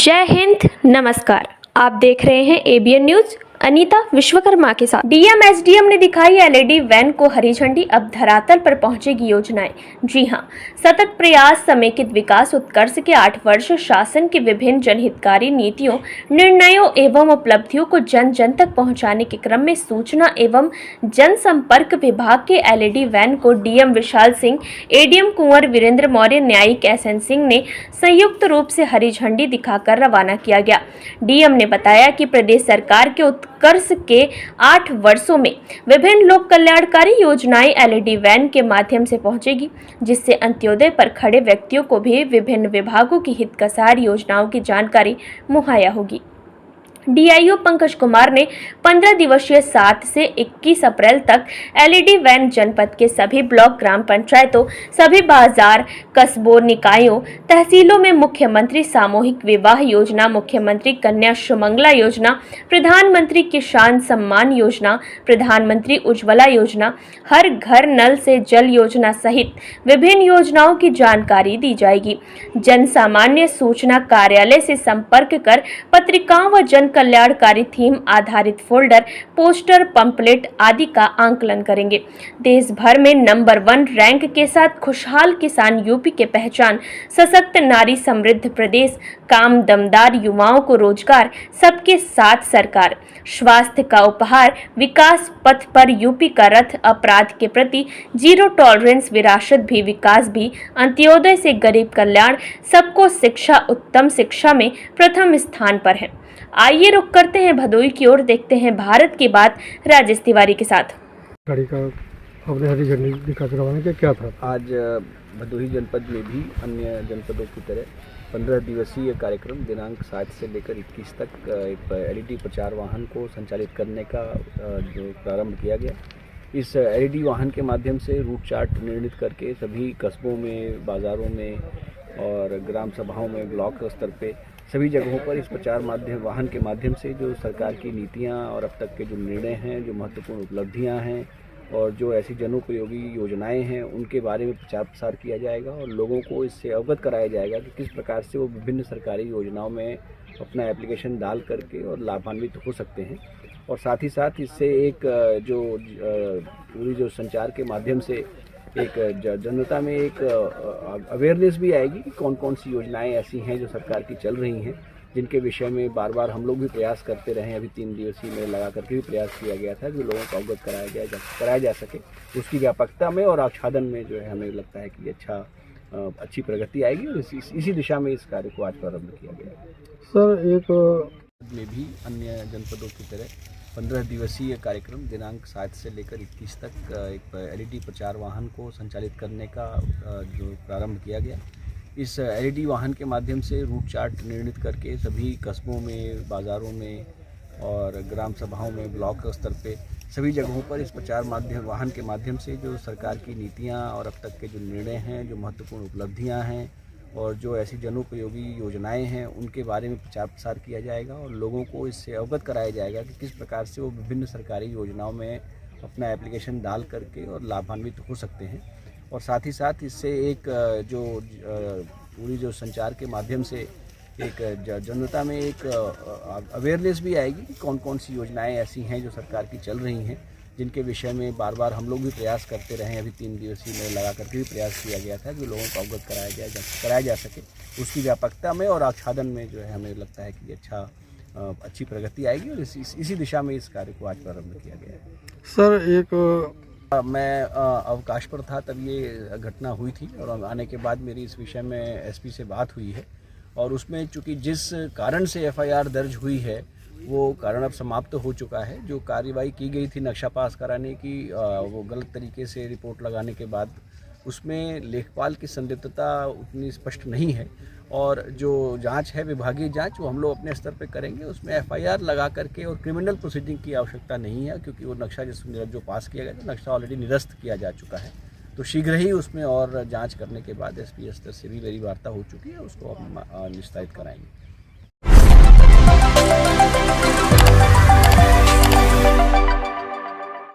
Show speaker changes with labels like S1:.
S1: जय हिंद, नमस्कार। आप देख रहे हैं एबीएन न्यूज। अनीता विश्वकर्मा के साथ डीएम एसडीएम ने दिखाई एलईडी वैन को हरी झंडी। अब धरातल पर पहुंचेगी योजनाएं। जी हां, सतत प्रयास समेकित विकास उत्कर्ष के 8 वर्ष शासन की विभिन्न जनहितकारी नीतियों, निर्णयों एवं उपलब्धियों को जन जन तक पहुंचाने के क्रम में सूचना एवं जनसंपर्क विभाग के एलईडी वैन को डीएम विशाल सिंह, एडीएम कुंवर वीरेंद्र मौर्य, न्यायिक एसएन सिंह ने संयुक्त रूप से हरी झंडी दिखाकर रवाना किया गया। डीएम ने बताया कि प्रदेश सरकार के उत्कर्ष के 8 वर्षों में विभिन्न लोक कल्याणकारी योजनाएं एलईडी वैन के माध्यम से पहुंचेगी, जिससे अंत्योदय पर खड़े व्यक्तियों को भी विभिन्न विभागों की हितकसार योजनाओं की जानकारी मुहैया होगी। डीआईओ पंकज कुमार ने 15 दिवसीय 7 से 21 अप्रैल तक एलईडी वैन जनपद के सभी ब्लॉक, ग्राम पंचायतों, सभी बाजार, कस्बों, निकायों, तहसीलों में मुख्यमंत्री सामूहिक विवाह योजना, मुख्यमंत्री कन्या सुमंगला योजना, प्रधानमंत्री किसान सम्मान योजना, प्रधानमंत्री उज्ज्वला योजना, हर घर नल से जल योजना सहित विभिन्न योजनाओं की जानकारी दी जाएगी। जन सामान्य सूचना कार्यालय से संपर्क कर पत्रिकाओं व जन कल्याणकारी थीम आधारित फोल्डर, पोस्टर, पंपलेट आदि का आंकलन करेंगे। देश भर में नंबर 1 रैंक के साथ खुशहाल किसान यूपी के पहचान, सशक्त नारी समृद्ध प्रदेश, काम दमदार युवाओं को रोजगार, सबके साथ सरकार, स्वास्थ्य का उपहार, विकास पथ पर यूपी का रथ, अपराध के प्रति जीरो टॉलरेंस, विरासत भी विकास भी, अंत्योदय से गरीब कल्याण, सबको शिक्षा, उत्तम शिक्षा में प्रथम स्थान पर है। आइए रुक करते हैं भदोही की ओर, देखते हैं भारत की बात राजेश तिवारी के साथ।
S2: गाड़ी का अपने हरी झंडी दिखाकर रवाना किया, क्या था
S3: आज भदोही जनपद में भी अन्य जनपदों की तरह 15 दिवसीय कार्यक्रम दिनांक 7 से लेकर 21 तक एक एलईडी प्रचार वाहन को संचालित करने का जो प्रारंभ किया गया। इस एलईडी वाहन के माध्यम से रूट चार्ट निर्णित करके सभी कस्बों में, बाज़ारों में और ग्राम सभाओं में, ब्लॉक स्तर पे सभी जगहों पर इस प्रचार वाहन के माध्यम से जो सरकार की नीतियां और अब तक के जो निर्णय हैं, जो महत्वपूर्ण उपलब्धियां हैं और जो ऐसी जनोपयोगी योजनाएं हैं, उनके बारे में प्रचार प्रसार किया जाएगा और लोगों को इससे अवगत कराया जाएगा कि किस प्रकार से वो विभिन्न सरकारी योजनाओं में अपना एप्लीकेशन डाल करके और लाभान्वित हो सकते हैं। और साथ ही साथ इससे एक जो पूरी जो संचार के माध्यम से एक जनता में एक अवेयरनेस भी आएगी कि कौन कौन सी योजनाएं ऐसी हैं जो सरकार की चल रही हैं, जिनके विषय में बार बार हम लोग भी प्रयास करते रहे। अभी 3 दिवसीय में लगा करके भी प्रयास किया गया था कि लोगों को अवगत कराया जा सके। उसकी व्यापकता में और आच्छादन में जो है हमें लगता है कि अच्छी प्रगति आएगी और इसी दिशा में इस कार्य को आज प्रारंभ किया गया।
S2: सर, एक
S3: में भी अन्य जनपदों की तरह 15 दिवसीय कार्यक्रम दिनांक 7 से लेकर 21 तक एक एलईडी प्रचार वाहन को संचालित करने का जो प्रारंभ किया गया। इस एलईडी वाहन के माध्यम से रूट चार्ट निर्णित करके सभी कस्बों में, बाज़ारों में और ग्राम सभाओं में, ब्लॉक स्तर पे सभी जगहों पर इस प्रचार वाहन के माध्यम से जो सरकार की नीतियां और अब तक के जो निर्णय हैं, जो महत्वपूर्ण उपलब्धियां हैं और जो ऐसी जनोपयोगी योजनाएं हैं, उनके बारे में प्रचार प्रसार किया जाएगा और लोगों को इससे अवगत कराया जाएगा कि किस प्रकार से वो विभिन्न सरकारी योजनाओं में अपना एप्लीकेशन डाल करके और लाभान्वित हो सकते हैं। और साथ ही साथ इससे एक जो पूरी जो संचार के माध्यम से एक जनता में एक अवेयरनेस भी आएगी कि कौन कौन सी योजनाएं ऐसी हैं जो सरकार की चल रही हैं, जिनके विषय में बार बार हम लोग भी प्रयास करते रहे। अभी 3 दिवसीय में लगा करके भी प्रयास किया गया था कि लोगों को अवगत कराया जा सके। उसकी व्यापकता में और आच्छादन में जो है हमें लगता है कि अच्छी प्रगति आएगी और इसी दिशा में इस कार्य को आज प्रारंभ किया गया है।
S2: सर, एक
S3: मैं अवकाश पर था तब ये घटना हुई थी और आने के बाद मेरी इस विषय में एसपी से बात हुई है और उसमें चूँकि जिस कारण से एफआईआर दर्ज हुई है वो कारण अब समाप्त हो चुका है। जो कार्रवाई की गई थी नक्शा पास कराने की, वो गलत तरीके से रिपोर्ट लगाने के बाद उसमें लेखपाल की संदिग्धता उतनी स्पष्ट नहीं है और जो जांच है, विभागीय जांच, वो हम लोग अपने स्तर पे करेंगे। उसमें एफआईआर लगा करके और क्रिमिनल प्रोसीडिंग की आवश्यकता नहीं है, क्योंकि वो नक्शा जो पास किया गया था, नक्शा ऑलरेडी निरस्त किया जा चुका है। तो शीघ्र ही उसमें और जांच करने के बाद एसपी स्तर से भी मेरी वार्ता हो चुकी है, उसको हम निस्तारित कराएंगे।